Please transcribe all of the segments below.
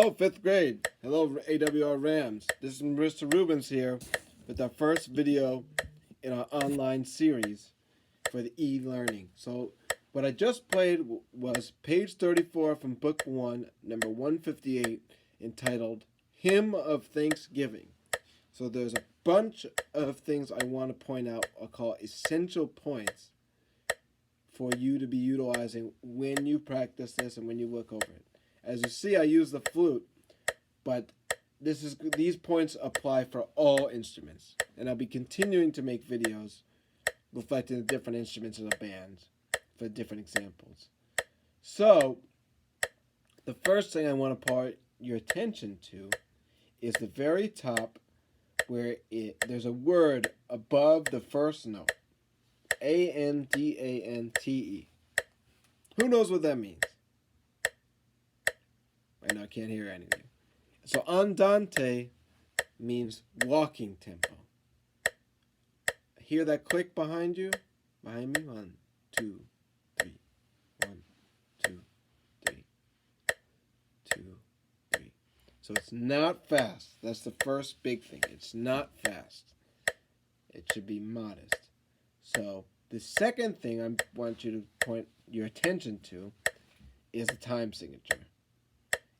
Hello, 5th grade. Hello, AWR Rams. This is Mr. Rubens here with our first video in our online series for the e-learning. So what I just played was page 34 from book 1, number 158, entitled Hymn of Thanksgiving. So there's a bunch of things I want to point out. I'll call essential points for you to be utilizing when you practice this and when you look over it. As you see, I use the flute, but these points apply for all instruments. And I'll be continuing to make videos reflecting the different instruments in a band for different examples. So, the first thing I want to point your attention to is the very top where there's a word above the first note. A-N-D-A-N-T-E. Who knows what that means? I know I can't hear any of you. So andante means walking tempo. Hear that click behind you? Behind me? 1, 2, 3. 1, 2, 3. 2, 3. So it's not fast. That's the first big thing. It's not fast. It should be modest. So the second thing I want you to point your attention to is the time signature.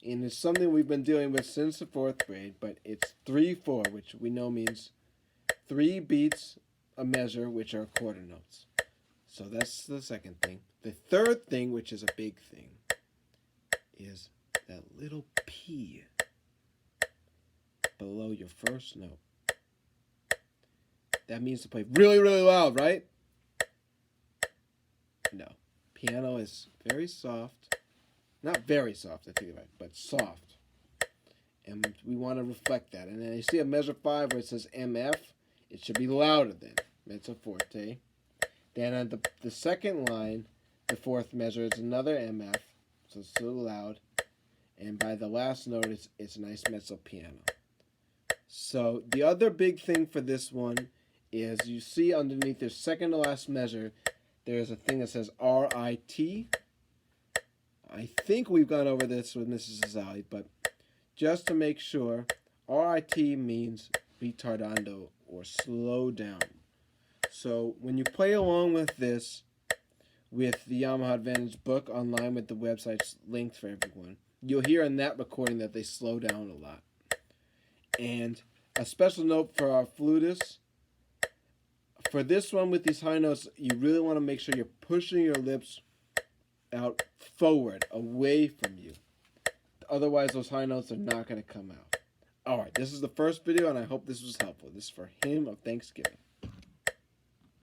And it's something we've been dealing with since the 4th grade, but it's 3-4, which we know means 3 beats a measure, which are quarter notes. So that's the second thing. The third thing, which is a big thing, is that little P below your first note. That means to play really, really loud, right? No. Piano is very soft. Not very soft, I take it back, but soft. And we want to reflect that. And then you see a measure 5 where it says MF. It should be louder than mezzo forte. Then on the second line, the 4th measure is another MF, so it's still loud. And by the last note, it's a nice mezzo piano. So the other big thing for this one is you see underneath the second to last measure, there's a thing that says R-I-T. I think we've gone over this with Mrs. Azali, but just to make sure, R-I-T means ritardando, or slow down. So when you play along with this, with the Yamaha Advantage book online with the websites linked for everyone, you'll hear in that recording that they slow down a lot. And a special note for our flutists, for this one with these high notes, you really want to make sure you're pushing your lips out forward, away from you. Otherwise, those high notes are not going to come out. Alright, this is the first video, and I hope this was helpful. This is for Hymn of Thanksgiving.